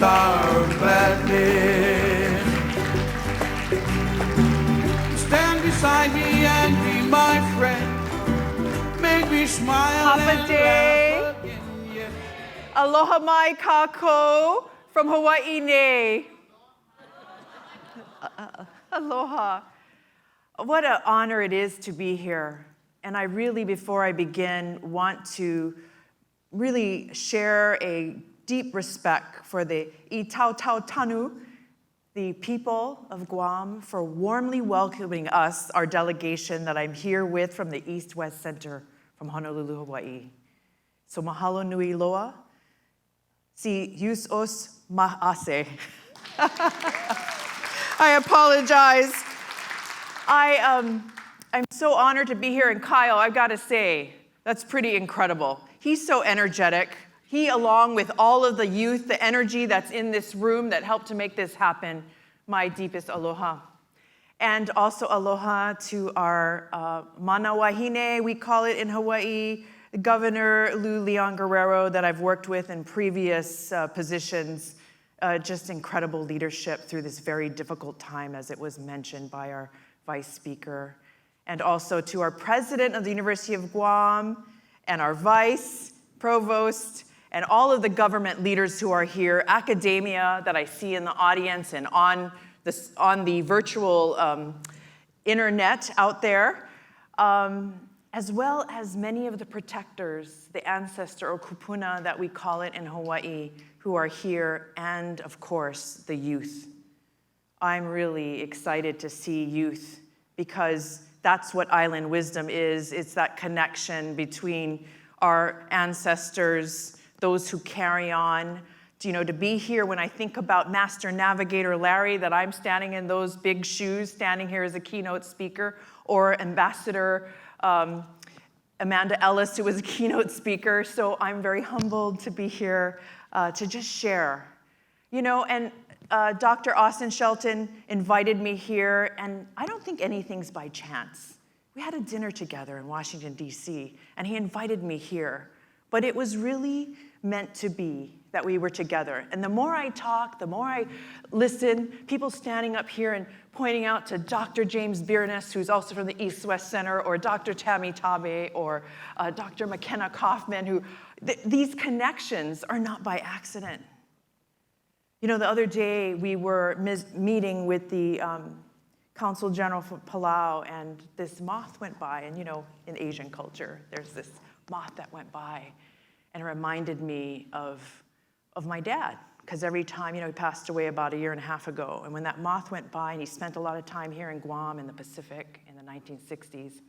star of gladness. Stand beside me and be my friend. Make me smile Papa and Day. laugh again. Yes. Aloha mai kako from Hawai'i nei. Aloha. What an honor it is to be here. And I really, before I begin, want to really share a deep respect for the I Tau Tau Tanu, the people of Guam, for warmly welcoming us, our delegation that I'm here with from the East-West Center from Honolulu, Hawaii. So mahalo nui loa. Si yus os ma'ase. I apologize. I'm so honored to be here, and Kyle, I've got to say, that's pretty incredible. He's so energetic. He, along with all of the youth, the energy that's in this room that helped to make this happen, my deepest aloha. And also aloha to our mana wahine, we call it in Hawaii, Governor Lou Leon Guerrero that I've worked with in previous positions. Just incredible leadership through this very difficult time, as it was mentioned by our Vice Speaker. And also to our President of the University of Guam and our Vice Provost and all of the government leaders who are here, academia that I see in the audience and on the virtual internet out there, as well as many of the protectors, the ancestor or kupuna that we call it in Hawaii, who are here, and of course, the youth. I'm really excited to see youth because that's what Island Wisdom is. It's that connection between our ancestors, those who carry on. You know, to be here when I think about Master Navigator Larry, that I'm standing in those big shoes, standing here as a keynote speaker, or Ambassador Amanda Ellis, who was a keynote speaker. So I'm very humbled to be here to just share. You know, and Dr. Austin Shelton invited me here, and I don't think anything's by chance. We had a dinner together in Washington, D.C., and he invited me here. But it was really meant to be that we were together. And the more I talk, the more I listen, people standing up here and pointing out to Dr. James Biernes, who's also from the East-West Center, or Dr. Tammy Tabe, or Dr. McKenna Kaufman, who these connections are not by accident. You know, the other day we were meeting with the Consul General for Palau, and this moth went by. And you know, in Asian culture, there's this moth that went by, and it reminded me of my dad, because every time, you know, he passed away about 1.5 years ago, and when that moth went by, and he spent a lot of time here in Guam in the Pacific in the 1960s,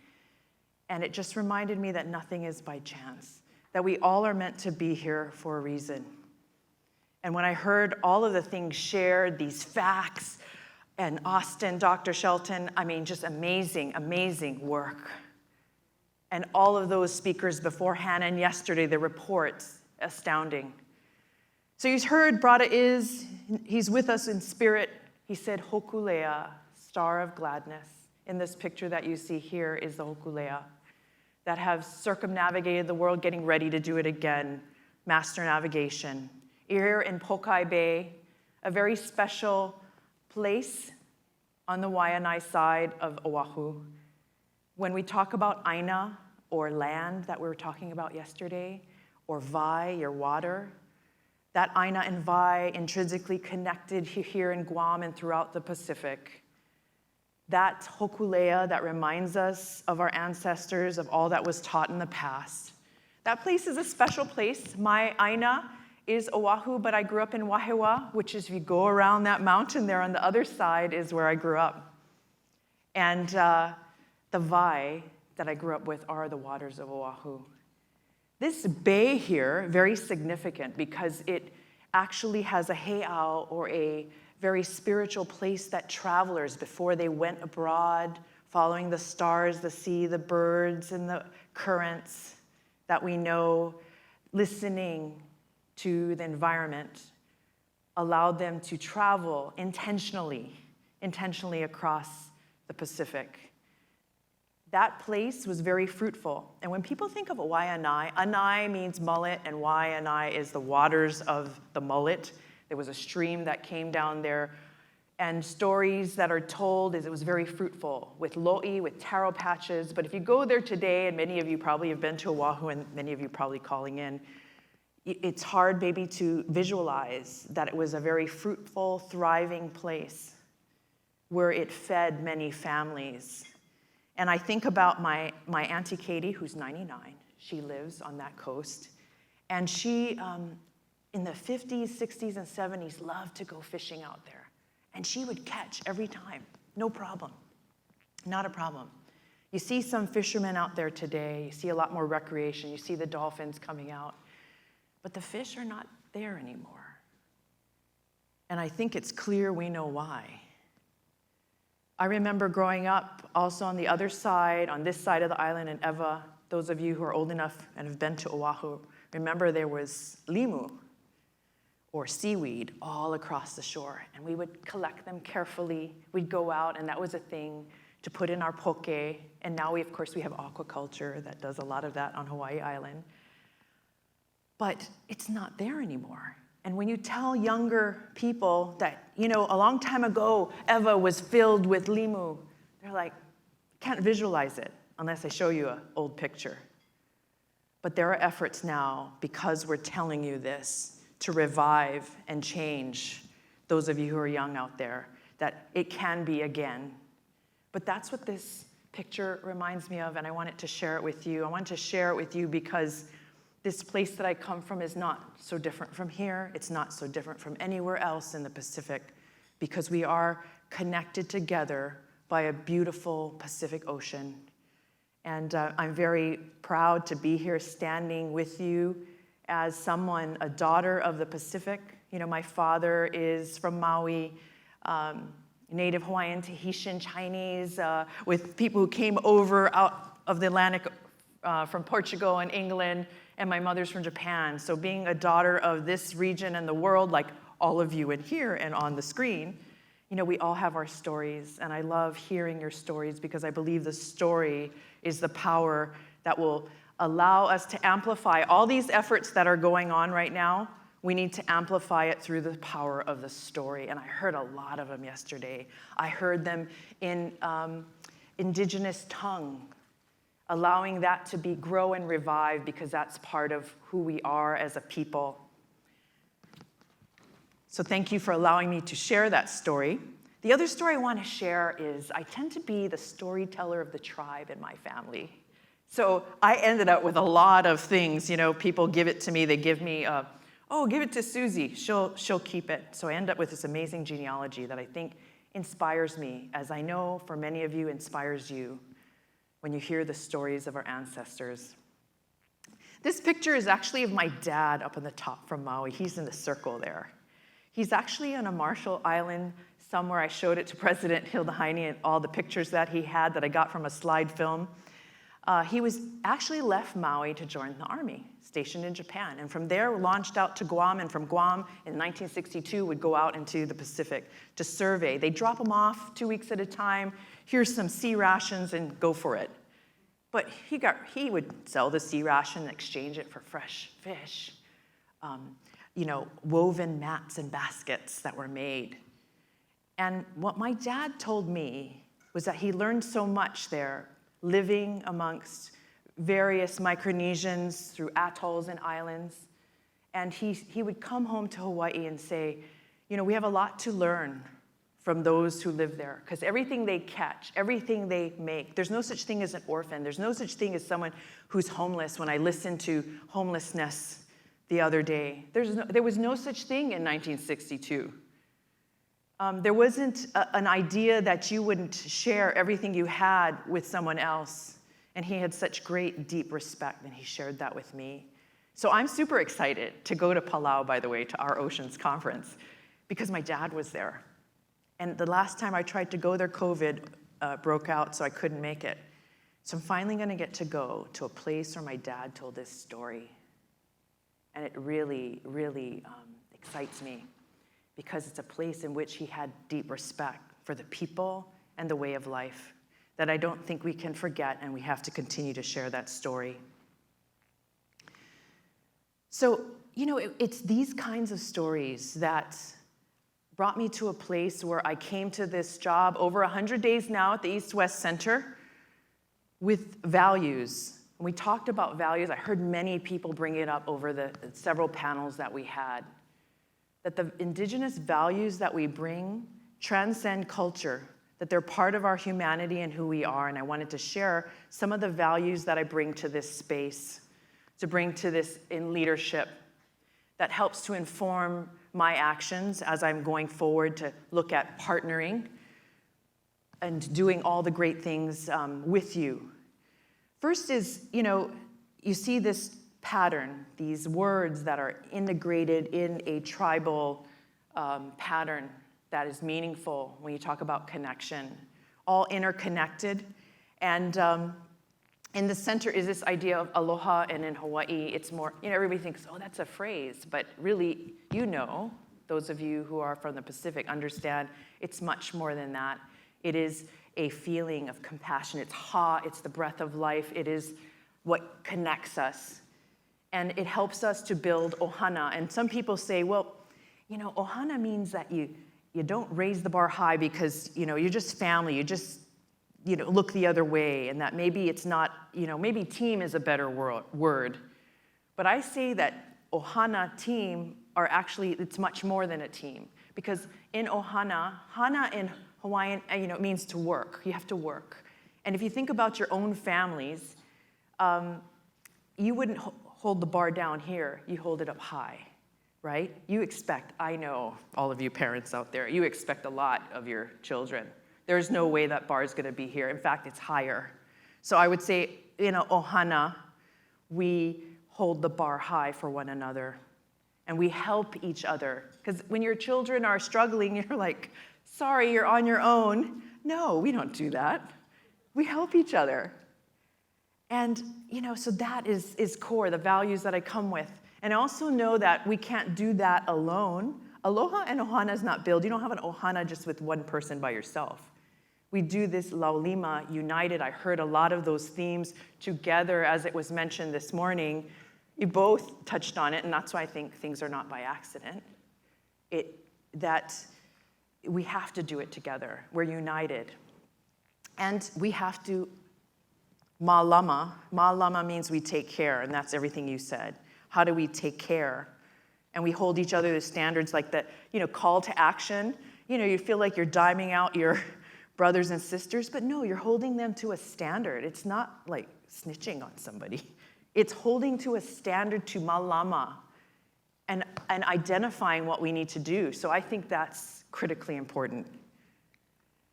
and it just reminded me that nothing is by chance, that we all are meant to be here for a reason. And when I heard all of the things shared, these facts, and Austin, Dr. Shelton, I mean, just amazing, amazing work. And all of those speakers beforehand and yesterday, the reports, astounding. So you heard Brada he's with us in spirit. He said, Hokulea, star of gladness. In this picture that you see here is the Hokulea that have circumnavigated the world, getting ready to do it again, master navigation. Here in Pokai Bay, a very special place on the Waianae side of Oahu. When we talk about Aina, or land that we were talking about yesterday, or Vai, your water, that Aina and Vai intrinsically connected here in Guam and throughout the Pacific. That Hokulea that reminds us of our ancestors, of all that was taught in the past. That place is a special place. My Aina is Oahu, but I grew up in Wahiawa, which is, if you go around that mountain there on the other side, is where I grew up. And the Vai that I grew up with are the waters of Oahu. This bay here, very significant because it actually has a heiau, or a very spiritual place that travelers, before they went abroad, following the stars, the sea, the birds, and the currents that we know, listening to the environment, allowed them to travel intentionally across the Pacific. That place was very fruitful. And when people think of Waianae, Anai means mullet, and Waianae is the waters of the mullet. There was a stream that came down there, and stories that are told is it was very fruitful with lo'i, with taro patches. But if you go there today, and many of you probably have been to Oahu, and many of you probably calling in, it's hard maybe to visualize that it was a very fruitful, thriving place where it fed many families. And I think about my Auntie Katie, who's 99. She lives on that coast. And she, in the 50s, 60s, and 70s, loved to go fishing out there. And she would catch every time, no problem, not a problem. You see some fishermen out there today, you see a lot more recreation, you see the dolphins coming out, but the fish are not there anymore. And I think it's clear we know why. I remember growing up also on the other side, on this side of the island in Ewa, those of you who are old enough and have been to Oahu, remember there was limu, or seaweed, all across the shore. And we would collect them carefully. We'd go out, and that was a thing to put in our poke. And now, of course, we have aquaculture that does a lot of that on Hawaii Island. But it's not there anymore. And when you tell younger people that, a long time ago, Ewa was filled with limu, they're like, can't visualize it unless I show you an old picture. But there are efforts now, because we're telling you this, to revive and change those of you who are young out there, that it can be again. But that's what this picture reminds me of, and I wanted to share it with you. I wanted to share it with you because this place that I come from is not so different from here. It's not so different from anywhere else in the Pacific, because we are connected together by a beautiful Pacific Ocean. And I'm very proud to be here standing with you as someone, a daughter of the Pacific. My father is from Maui, Native Hawaiian, Tahitian, Chinese, with people who came over out of the Atlantic from Portugal and England, and my mother's from Japan. So being a daughter of this region and the world, like all of you in here and on the screen, we all have our stories, and I love hearing your stories because I believe the story is the power that will allow us to amplify all these efforts that are going on right now. We need to amplify it through the power of the story. And I heard a lot of them yesterday. I heard them in indigenous tongue, allowing that to grow and revive, because that's part of who we are as a people. So thank you for allowing me to share that story. The other story I want to share is I tend to be the storyteller of the tribe in my family. So I ended up with a lot of things. People give it to me. They give me, give it to Susie. She'll keep it. So I end up with this amazing genealogy that I think inspires me, as I know for many of you inspires you when you hear the stories of our ancestors. This picture is actually of my dad up on the top from Maui. He's in the circle there. He's actually on a Marshall Island somewhere. I showed it to President Hilda Heine and all the pictures that he had that I got from a slide film. He was actually left Maui to join the army, stationed in Japan, and from there launched out to Guam, and from Guam in 1962 would go out into the Pacific to survey. They drop him off 2 weeks at a time. Here's some sea rations and go for it. But he would sell the sea ration and exchange it for fresh fish, woven mats and baskets that were made. And what my dad told me was that he learned so much there, living amongst various Micronesians through atolls and islands. And he would come home to Hawaii and say, we have a lot to learn from those who live there, because everything they catch, everything they make, there's no such thing as an orphan. There's no such thing as someone who's homeless. When I listened to homelessness the other day, there was no such thing in 1962. There wasn't an idea that you wouldn't share everything you had with someone else. And he had such great, deep respect, and he shared that with me. So I'm super excited to go to Palau, by the way, to our Oceans Conference, because my dad was there. And the last time I tried to go there, COVID broke out, so I couldn't make it. So I'm finally going to get to go to a place where my dad told this story. And it really, really excites me, because it's a place in which he had deep respect for the people and the way of life that I don't think we can forget, and we have to continue to share that story. So, it's these kinds of stories that brought me to a place where I came to this job over 100 days now at the East-West Center with values. When we talked about values, I heard many people bring it up over the several panels that we had, that the indigenous values that we bring transcend culture, that they're part of our humanity and who we are, and I wanted to share some of the values that I bring to this space, to bring to this in leadership, that helps to inform my actions as I'm going forward to look at partnering and doing all the great things with you. First is, you see this pattern, these words that are integrated in a tribal pattern that is meaningful when you talk about connection, all interconnected. And in the center is this idea of aloha, and in Hawaii, it's more, everybody thinks, oh, that's a phrase, but really, those of you who are from the Pacific understand it's much more than that. It is a feeling of compassion. It's ha, it's the breath of life. It is what connects us. And it helps us to build ohana. And some people say, well, ohana means that you don't raise the bar high because, you're just family. You just, look the other way. And that maybe it's not, maybe team is a better word. But I say that ohana, team, are actually, it's much more than a team. Because in ohana, hana in Hawaiian, it means to work. You have to work. And if you think about your own families, you wouldn't hold the bar down here. You hold it up high, right? You expect, I know all of you parents out there, you expect a lot of your children. There's no way that bar is going to be here. In fact, it's higher. So I would say, ohana, we hold the bar high for one another. And we help each other. Because when your children are struggling, you're like, sorry, you're on your own. No, we don't do that. We help each other. And, so that is core, the values that I come with. And I also know that we can't do that alone. Aloha and ohana is not built. You don't have an ohana just with one person by yourself. We do this laulima, united. I heard a lot of those themes together, as it was mentioned this morning. You both touched on it, and that's why I think things are not by accident. That we have to do it together. We're united. And we have to malama. Malama means we take care, and that's everything you said. How do we take care? And we hold each other to standards like that, call to action. You feel like you're diming out your brothers and sisters, but no, you're holding them to a standard. It's not like snitching on somebody. It's holding to a standard to malama and identifying what we need to do. So I think that's critically important.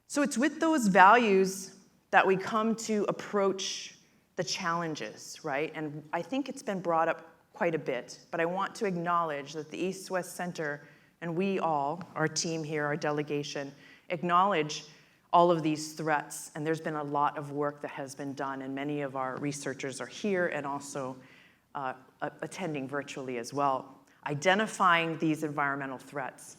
So it's with those values that we come to approach the challenges, right? And I think it's been brought up quite a bit, but I want to acknowledge that the East-West Center and we all, our team here, our delegation, acknowledge all of these threats, and there's been a lot of work that has been done, and many of our researchers are here and also attending virtually as well, identifying these environmental threats.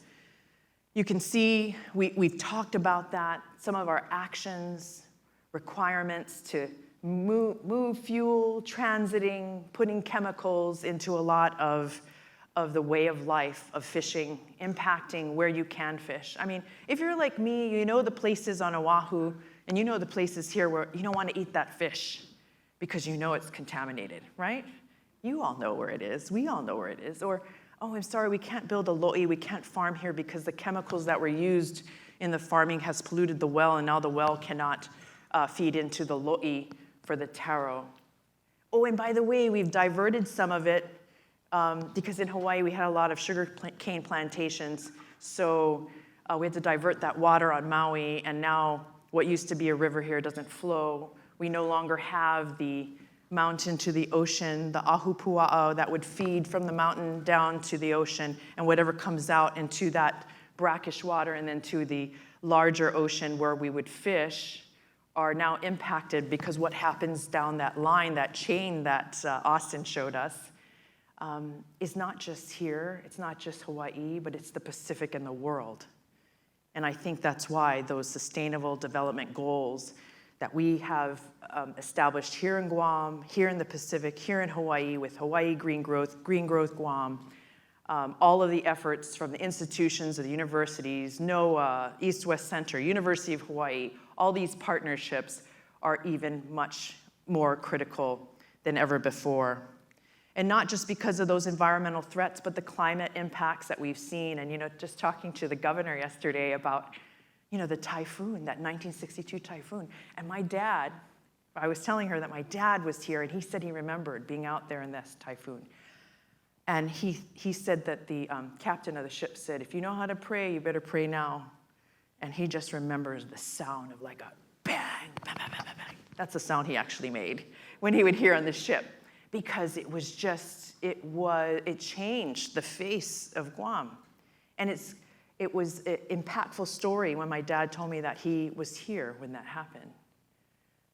You can see we've talked about that, some of our actions, requirements to move fuel, transiting, putting chemicals into a lot of the way of life of fishing, impacting where you can fish. I mean, if you're like me, you know the places on Oahu, and you know the places here where you don't want to eat that fish because you know it's contaminated, right? You all know where it is. We all know where it is. Or, oh, I'm sorry, we can't build a lo'i, we can't farm here because the chemicals that were used in the farming has polluted the well, and now the well cannot feed into the lo'i for the taro. Oh, and by the way, we've diverted some of it because in Hawaii we had a lot of sugar cane plantations, so we had to divert that water on Maui, and now what used to be a river here doesn't flow. We no longer have the mountain to the ocean, the ahupua'au that would feed from the mountain down to the ocean, and whatever comes out into that brackish water and then to the larger ocean where we would fish are now impacted because what happens down that line, that chain that Austin showed us, is not just here, it's not just Hawaii, but it's the Pacific and the world. And I think that's why those sustainable development goals that we have established here in Guam, here in the Pacific, here in Hawaii with Hawaii Green Growth Guam, all of the efforts from the institutions of the universities, NOAA, East-West Center, University of Hawaii, all these partnerships are even much more critical than ever before. And not just because of those environmental threats, but the climate impacts that we've seen. And, just talking to the governor yesterday about, the typhoon, that 1962 typhoon. And my dad, I was telling her that my dad was here, and he said he remembered being out there in this typhoon. And he said that the captain of the ship said, if you know how to pray, you better pray now. And he just remembers the sound of like a bang, bang, bang, bang, bang. That's the sound he actually made when he would hear on the ship. Because it was just, it changed the face of Guam. And it was an impactful story when my dad told me that he was here when that happened.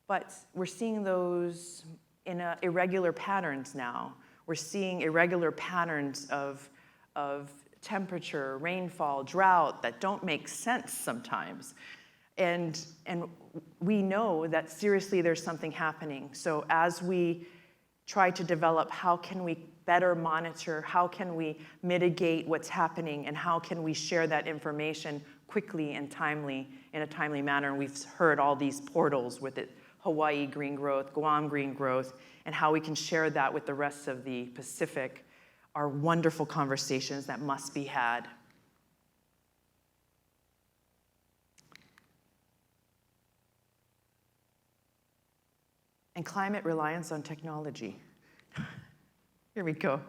But we're seeing those in irregular patterns now. We're seeing irregular patterns of temperature, rainfall, drought that don't make sense sometimes. And we know that seriously there's something happening. So as we try to develop how can we better monitor, how can we mitigate what's happening, and how can we share that information quickly and in a timely manner. And we've heard all these portals with it, Hawaii Green Growth, Guam Green Growth, and how we can share that with the rest of the Pacific are wonderful conversations that must be had. And climate reliance on technology. Here we go.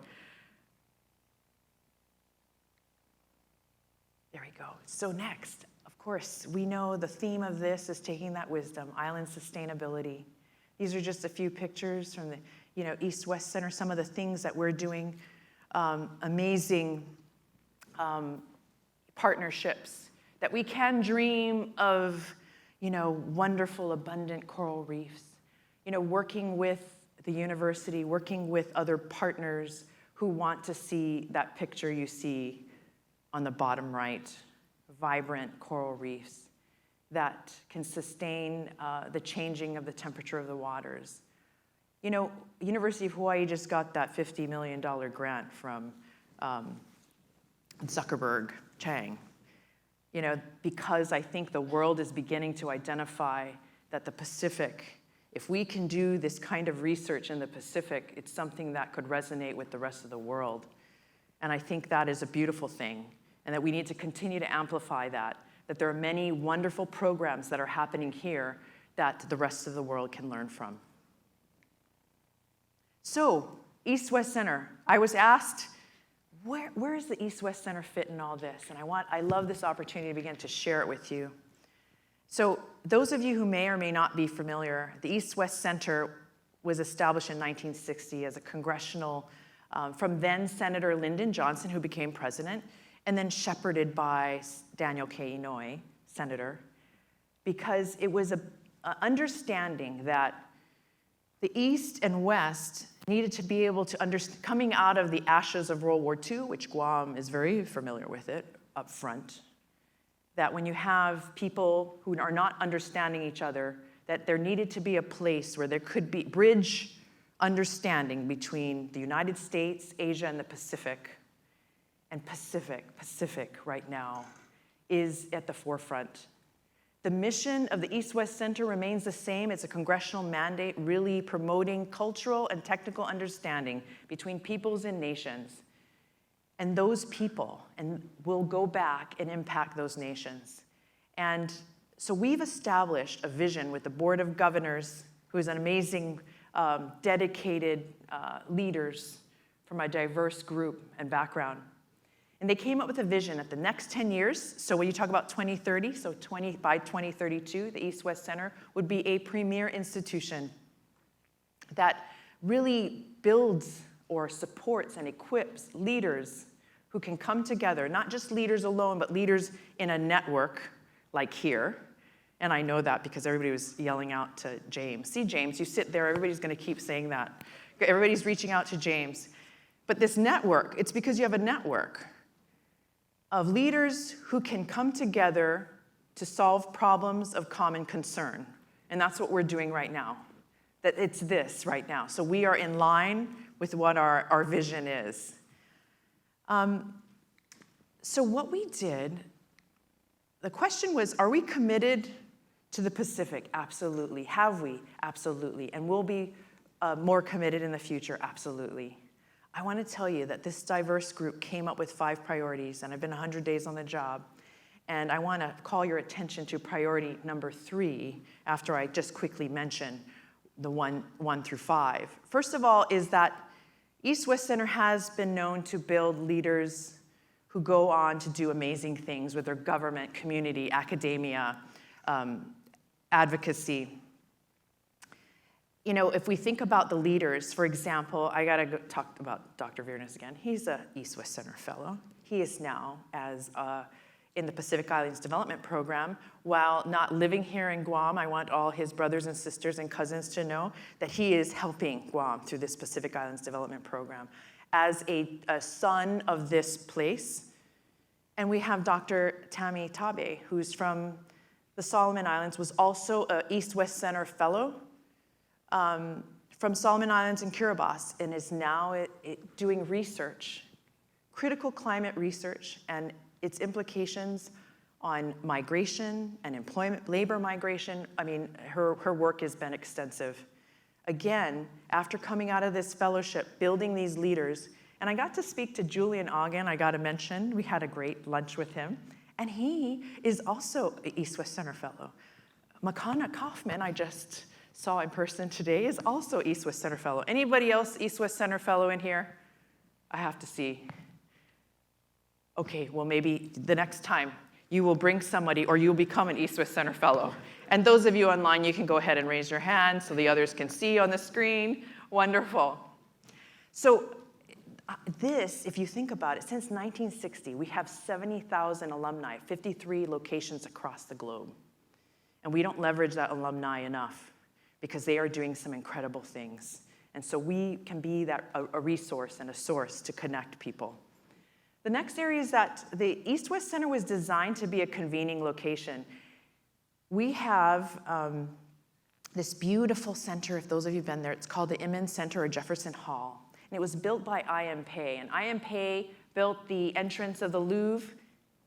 There we go. So next, of course, we know the theme of this is taking that wisdom, island sustainability. These are just a few pictures from the East-West Center, some of the things that we're doing, amazing partnerships that we can dream of, wonderful, abundant coral reefs. Working with the university, working with other partners who want to see that picture you see on the bottom right, vibrant coral reefs that can sustain the changing of the temperature of the waters. University of Hawaii just got that $50 million grant from Zuckerberg Chang, because I think the world is beginning to identify that the Pacific, if we can do this kind of research in the Pacific, it's something that could resonate with the rest of the world. And I think that is a beautiful thing, and that we need to continue to amplify that there are many wonderful programs that are happening here that the rest of the world can learn from. So, East-West Center, I was asked, where does the East-West Center fit in all this? And I love this opportunity to begin to share it with you. So those of you who may or may not be familiar, the East-West Center was established in 1960 as a congressional, from then Senator Lyndon Johnson, who became president, and then shepherded by Daniel K. Inouye, senator, because it was an understanding that the East and West needed to be able to understand, coming out of the ashes of World War II, which Guam is very familiar with it up front, that when you have people who are not understanding each other, that there needed to be a place where there could be bridge understanding between the United States, Asia, and the Pacific. And Pacific right now is at the forefront. The mission of the East-West Center remains the same. It's a congressional mandate really promoting cultural and technical understanding between peoples and nations. And those people, and will go back and impact those nations. And so we've established a vision with the Board of Governors, who is an amazing, dedicated leaders from a diverse group and background. And they came up with a vision that the next 10 years, so when you talk about 2030, so by 2032, the East-West Center would be a premier institution that really builds or supports and equips leaders who can come together, not just leaders alone, but leaders in a network like here. And I know that because everybody was yelling out to James. See, James, you sit there, everybody's going to keep saying that. Everybody's reaching out to James. But this network, it's because you have a network of leaders who can come together to solve problems of common concern. And that's what we're doing right now. That it's this right now. So we are in line with what our vision is. So what we did, the question was, are we committed to the Pacific? Absolutely. Have we? Absolutely. And we'll be more committed in the future? Absolutely. I want to tell you that this diverse group came up with 5 priorities, and I've been 100 days on the job. And I want to call your attention to priority number 3 after I just quickly mention the 1 through 5. First of all is that East-West Center has been known to build leaders who go on to do amazing things with their government, community, academia, advocacy. You know, if we think about the leaders, for example, I gotta talk about Dr. Vares again. He's a East-West Center fellow. He is now in the Pacific Islands Development Program. While not living here in Guam, I want all his brothers and sisters and cousins to know that he is helping Guam through this Pacific Islands Development Program as a son of this place. And we have Dr. Tammy Tabe, who's from the Solomon Islands, was also an East-West Center fellow from Solomon Islands and Kiribati, and is now doing research, critical climate research, and its implications on migration and employment, labor migration. I mean, her work has been extensive. Again, after coming out of this fellowship, building these leaders, and I got to speak to Julian Ogden, I got to mention, we had a great lunch with him, and he is also an East-West Center fellow. Makana Kaufman, I just saw in person today, is also East-West Center fellow. Anybody else East-West Center fellow in here? I have to see. Okay, well, maybe the next time you will bring somebody or you'll become an East-West Center fellow. And those of you online, you can go ahead and raise your hand so the others can see on the screen. Wonderful. So this, if you think about it, since 1960, we have 70,000 alumni, 53 locations across the globe. And we don't leverage that alumni enough because they are doing some incredible things. And so we can be a resource and a source to connect people. The next area is that the East-West Center was designed to be a convening location. We have this beautiful center, if those of you have been there, it's called the Inman Center or Jefferson Hall. And it was built by I.M. Pei. And I.M. Pei built the entrance of the Louvre,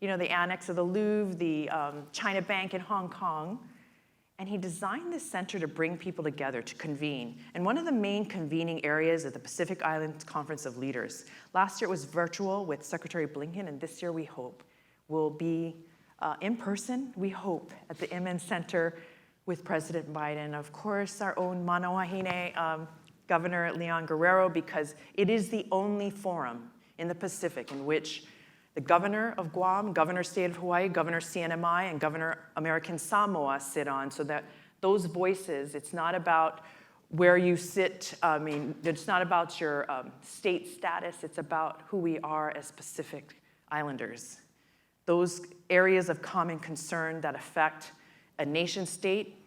you know, the annex of the Louvre, the China Bank in Hong Kong. And he designed this center to bring people together, to convene. And one of the main convening areas is the Pacific Islands Conference of Leaders. Last year it was virtual with Secretary Blinken, and this year we hope will be in person, we hope, at the Inman Center with President Biden. Of course, our own Manawahine Governor Leon Guerrero, because it is the only forum in the Pacific in which the governor of Guam, governor state of Hawaii, governor CNMI, and governor American Samoa sit on, so that those voices, it's not about where you sit, I mean, it's not about your state status, it's about who we are as Pacific Islanders. Those areas of common concern that affect a nation state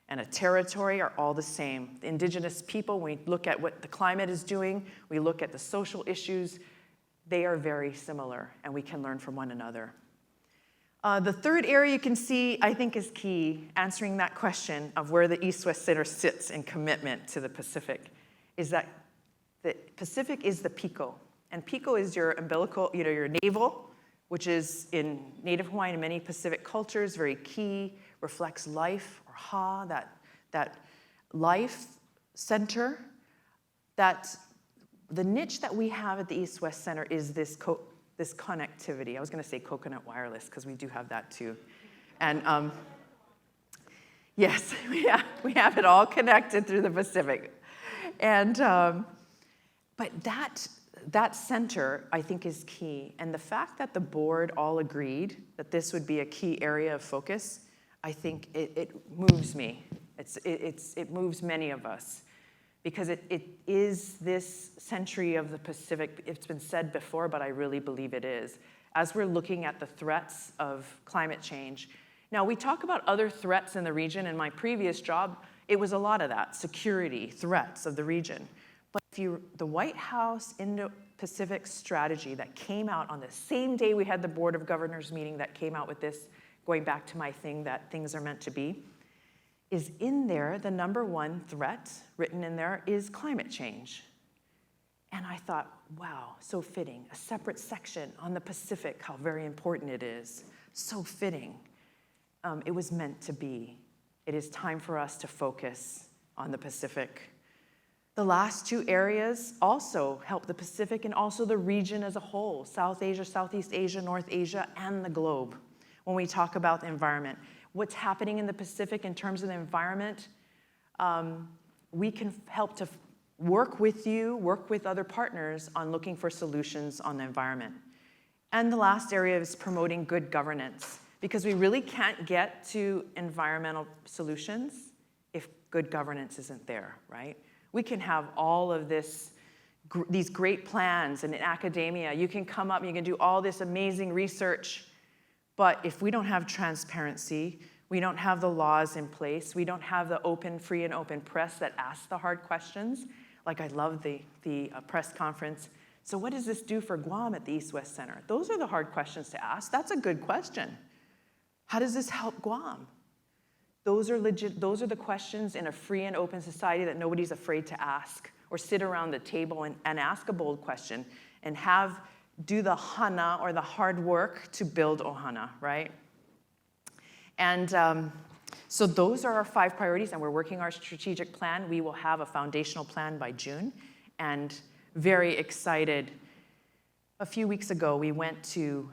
and a territory are all the same. The indigenous people, when we look at what the climate is doing, we look at the social issues, they are very similar, and we can learn from one another. The third area you can see, I think, is key, answering that question of where the East-West Center sits in commitment to the Pacific, is that the Pacific is the PICO. And PICO is your umbilical, you know, your navel, which is in Native Hawaiian and many Pacific cultures, very key, reflects life, or ha, that life center, that the niche that we have at the East-West Center is this connectivity. I was going to say coconut wireless, because we do have that too. And yes, we have it all connected through the Pacific. And but that center, I think, is key. And the fact that the board all agreed that this would be a key area of focus, I think it moves me. It moves many of us. Because it is this century of the Pacific. It's been said before, but I really believe it is. As we're looking at the threats of climate change. Now, we talk about other threats in the region. In my previous job, it was a lot of that, security, threats of the region. But the White House Indo-Pacific strategy that came out on the same day we had the Board of Governors meeting that came out with this, going back to my thing that things are meant to be, is in there, the number one threat written in there is climate change. And I thought, wow, so fitting. A separate section on the Pacific, how very important it is. So fitting. It was meant to be. It is time for us to focus on the Pacific. The last two areas also help the Pacific and also the region as a whole, South Asia, Southeast Asia, North Asia, and the globe. When we talk about the environment, what's happening in the Pacific in terms of the environment, we can help to work with you, work with other partners on looking for solutions on the environment. And the last area is promoting good governance, because we really can't get to environmental solutions if good governance isn't there, right? We can have all of these great plans, and in academia, you can come up, you can do all this amazing research, but if we don't have transparency, we don't have the laws in place, we don't have the free and open press that asks the hard questions. Like I love the press conference. So what does this do for Guam at the East-West Center? Those are the hard questions to ask. That's a good question. How does this help Guam? Those are the questions in a free and open society that nobody's afraid to ask, or sit around the table and ask a bold question and do the hana, or the hard work to build ohana, right? And so those are our 5 priorities, and we're working our strategic plan. We will have a foundational plan by June, and very excited. A few weeks ago, we went to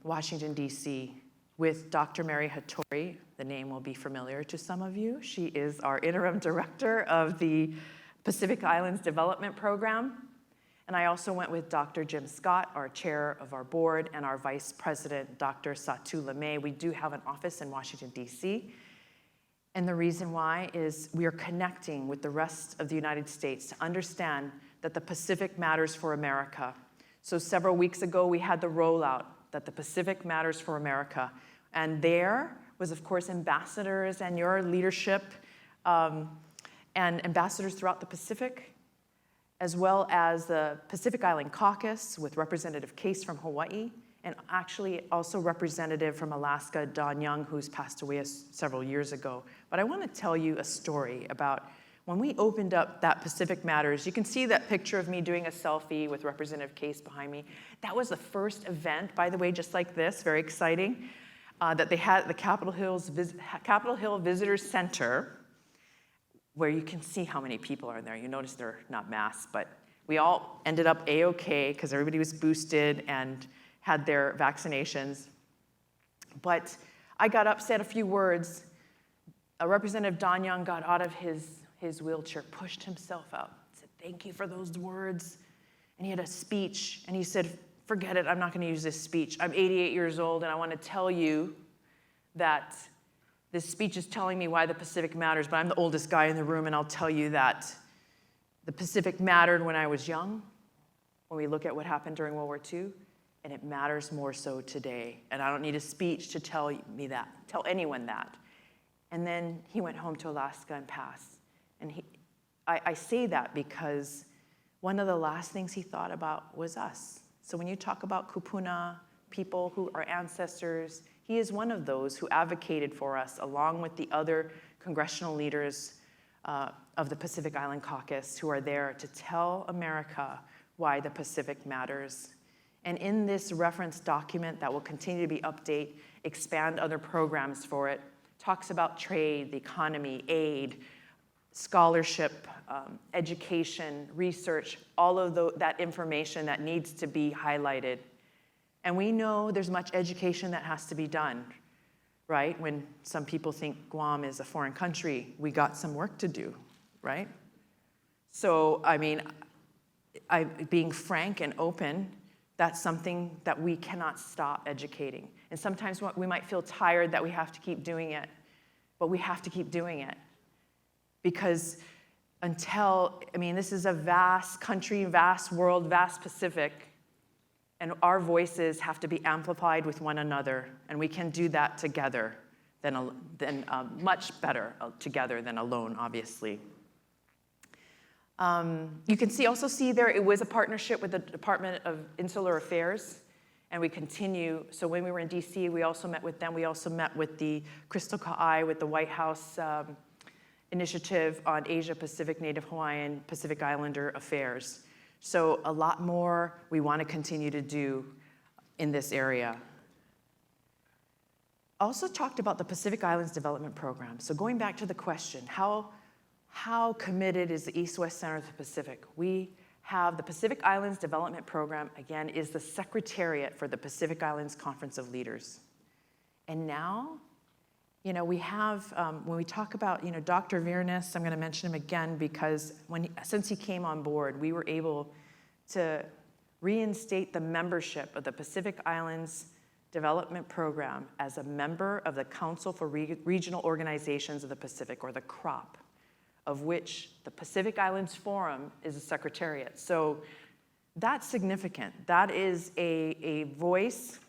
Washington, D.C. with Dr. Mary Hattori. The name will be familiar to some of you. She is our interim director of the Pacific Islands Development Program. And I also went with Dr. Jim Scott, our chair of our board, and our vice president, Dr. Satu Lemay. We do have an office in Washington, D.C. And the reason why is we are connecting with the rest of the United States to understand that the Pacific matters for America. So several weeks ago, we had the rollout that the Pacific matters for America. And there was, of course, ambassadors and your leadership and ambassadors throughout the Pacific, as well as the Pacific Island Caucus with Representative Case from Hawaii, and actually also representative from Alaska, Don Young, who's passed away several years ago. But I want to tell you a story about when we opened up that Pacific Matters. You can see that picture of me doing a selfie with Representative Case behind me. That was the first event, by the way, just like this, very exciting, that they had at the Capitol Hill Visitor Center, where you can see how many people are there. You notice they're not masked, but we all ended up A-OK because everybody was boosted and had their vaccinations. But I got up, said a few words. Representative Don Young got out of his wheelchair, pushed himself out, said, "Thank you for those words." And he had a speech, and he said, "Forget it, I'm not gonna use this speech. I'm 88 years old, and I wanna tell you that this speech is telling me why the Pacific matters, but I'm the oldest guy in the room, and I'll tell you that the Pacific mattered when I was young, when we look at what happened during World War II, and it matters more so today. And I don't need a speech to tell anyone that." And then he went home to Alaska and passed. And I say that because one of the last things he thought about was us. So when you talk about kupuna, people who are ancestors, he is one of those who advocated for us, along with the other congressional leaders of the Pacific Island Caucus, who are there to tell America why the Pacific matters. And in this reference document that will continue to be expand other programs for it, talks about trade, the economy, aid, scholarship, education, research, all of that information that needs to be highlighted. And we know there's much education that has to be done, right? When some people think Guam is a foreign country, we got some work to do, right? So, I mean, being frank and open, that's something that we cannot stop educating. And sometimes we might feel tired that we have to keep doing it, but we have to keep doing it. Because this is a vast country, vast world, vast Pacific, and our voices have to be amplified with one another, and we can do that together, much better together than alone, obviously. You can also see there, it was a partnership with the Department of Insular Affairs, And we continue, so when we were in DC, we also met with them. We also met with the Crystal Ka'ai, with the White House Initiative on Asia Pacific, Native Hawaiian, Pacific Islander Affairs. So a lot more we want to continue to do in this area. Also talked about the Pacific Islands Development Program. So going back to the question, how committed is the East-West Center to the Pacific? We have the Pacific Islands Development Program, again, is the secretariat for the Pacific Islands Conference of Leaders. And now, we have, when we talk about, Dr. Virnes, I'm gonna mention him again because since he came on board, we were able to reinstate the membership of the Pacific Islands Development Program as a member of the Council for Regional Organizations of the Pacific, or the CROP, of which the Pacific Islands Forum is a secretariat. So that's significant. That is a voice,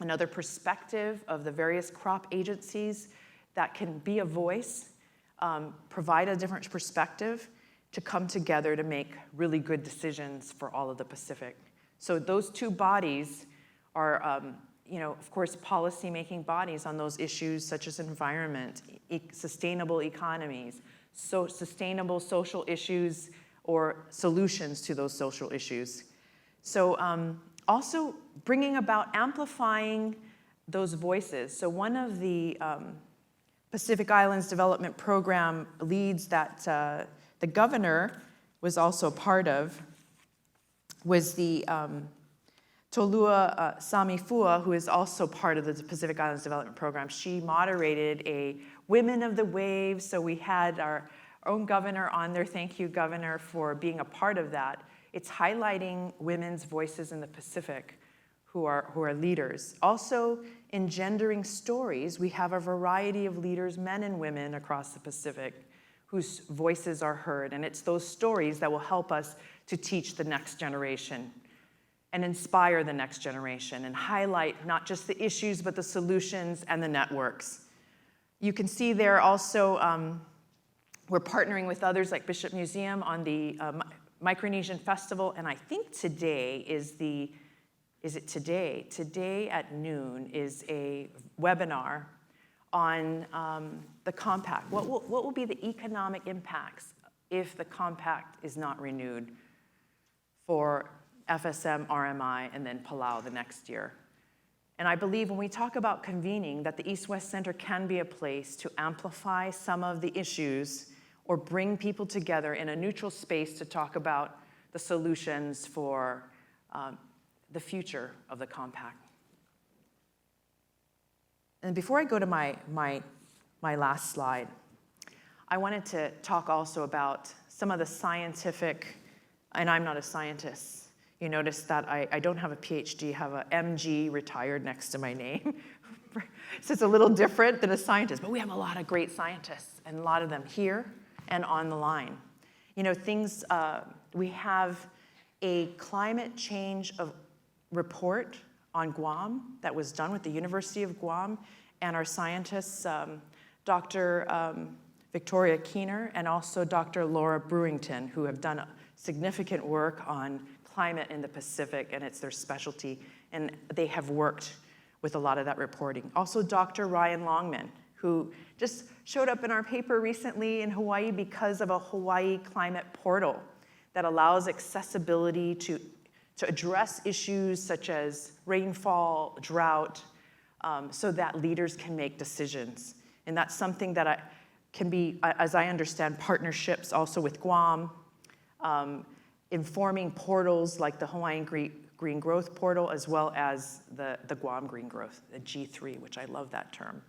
another perspective of the various CROP agencies that can be a voice, provide a different perspective to come together to make really good decisions for all of the Pacific. So those two bodies are, of course, policy-making bodies on those issues such as environment, sustainable economies, so sustainable social issues or solutions to those social issues. So also bringing about amplifying those voices. So one of the Pacific Islands Development Program leads that the governor was also part of was the Tolua Samifua, who is also part of the Pacific Islands Development Program. She moderated a Women of the Wave, so we had our own governor on there. Thank you, Governor, for being a part of that. It's highlighting women's voices in the Pacific who are leaders. Also, engendering stories. We have a variety of leaders, men and women across the Pacific, whose voices are heard, and it's those stories that will help us to teach the next generation and inspire the next generation and highlight not just the issues, but the solutions and the networks. You can see there also, we're partnering with others like Bishop Museum on the Micronesian Festival, and I think today is it today? Today at noon is a webinar on the compact. What will be the economic impacts if the compact is not renewed for FSM, RMI, and then Palau the next year? And I believe when we talk about convening, that the East-West Center can be a place to amplify some of the issues or bring people together in a neutral space to talk about the solutions for the future of the compact. And before I go to my last slide, I wanted to talk also about some of the scientific, and I'm not a scientist. You notice that I don't have a PhD, have a MG retired next to my name. So it's a little different than a scientist, but we have a lot of great scientists, and a lot of them here and on the line. We have a climate change report on Guam that was done with the University of Guam, and our scientists, Dr. Victoria Keener and also Dr. Laura Brewington, who have done significant work on climate in the Pacific, and it's their specialty, and they have worked with a lot of that reporting. Also, Dr. Ryan Longman, who just showed up in our paper recently in Hawaii because of a Hawaii climate portal that allows accessibility to address issues such as rainfall, drought, so that leaders can make decisions. And that's something that can be, as I understand, partnerships also with Guam, informing portals like the Hawaiian Green Growth Portal, as well as the Guam Green Growth, the G3, which I love that term.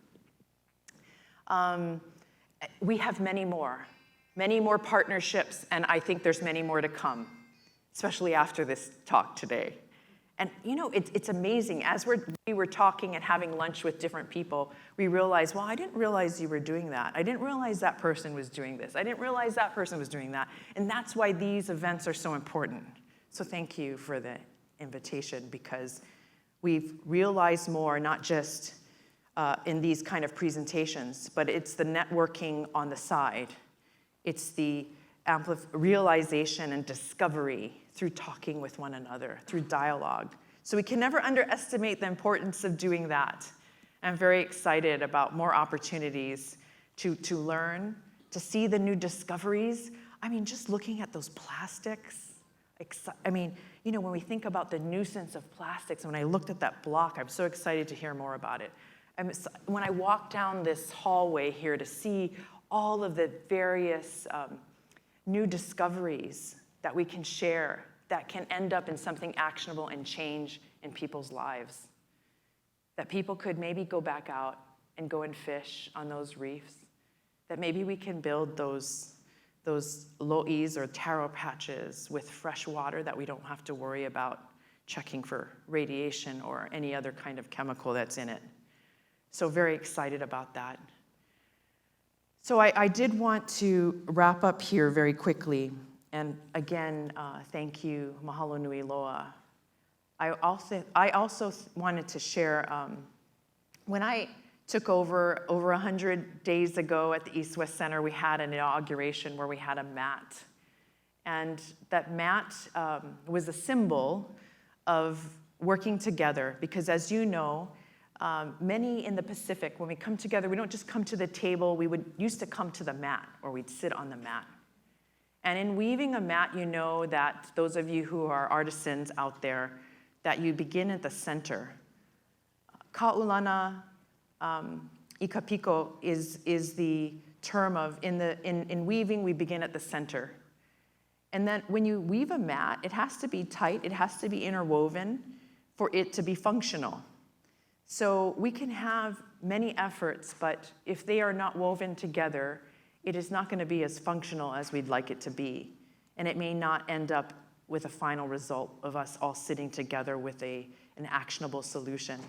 We have many more partnerships, and I think there's many more to come, especially after this talk today. And it's amazing. As we were talking and having lunch with different people, we realized, well, I didn't realize you were doing that. I didn't realize that person was doing this. I didn't realize that person was doing that. And that's why these events are so important. So thank you for the invitation, because we've realized more, not just in these kind of presentations, but it's the networking on the side. It's the realization and discovery through talking with one another, through dialogue. So we can never underestimate the importance of doing that. I'm very excited about more opportunities to learn, to see the new discoveries. I mean, just looking at those plastics. I mean, you know, when we think about the nuisance of plastics, when I looked at that block, I'm so excited to hear more about it. And when I walk down this hallway here to see all of the various new discoveries that we can share that can end up in something actionable and change in people's lives. That people could maybe go back out and go and fish on those reefs. That maybe we can build those lo'is or taro patches with fresh water that we don't have to worry about checking for radiation or any other kind of chemical that's in it. So very excited about that. So I did want to wrap up here very quickly. And again, thank you, mahalo nui loa. I also wanted to share, when I took over 100 days ago at the East-West Center, we had an inauguration where we had a mat. And that mat was a symbol of working together, because as you know, many in the Pacific, when we come together, we don't just come to the table, we used to come to the mat, or we'd sit on the mat. And in weaving a mat, you know that those of you who are artisans out there, that you begin at the center. Ka'ulana ikapiko is the term of, in weaving, we begin at the center. And then when you weave a mat, it has to be tight, it has to be interwoven for it to be functional. So we can have many efforts, but if they are not woven together, it is not going to be as functional as we'd like it to be. And it may not end up with a final result of us all sitting together with an actionable solution.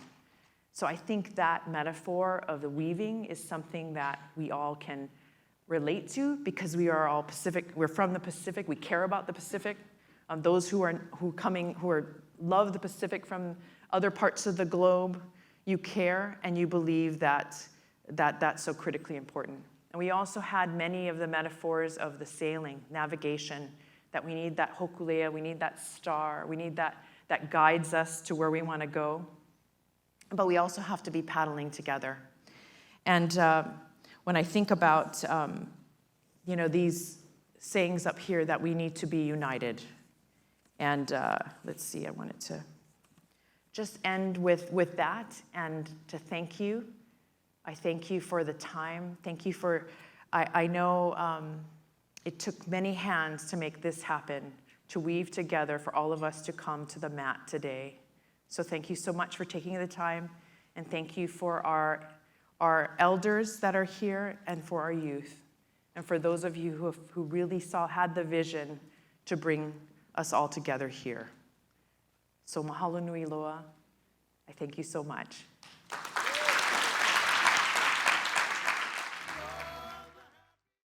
So I think that metaphor of the weaving is something that we all can relate to, because we are all Pacific, we're from the Pacific, we care about the Pacific. Those who love the Pacific from other parts of the globe, you care and you believe that that's so critically important. And we also had many of the metaphors of the sailing, navigation, that we need that hokulea, we need that star, we need that guides us to where we want to go. But we also have to be paddling together. And when I think about, these sayings up here that we need to be united. And let's see, I wanted to just end with that and to thank you. I thank you for the time. Thank you for, I know it took many hands to make this happen, to weave together for all of us to come to the mat today. So thank you so much for taking the time, and thank you for our elders that are here and for our youth, and for those of you who really had the vision to bring us all together here. So mahalo nui loa. I thank you so much.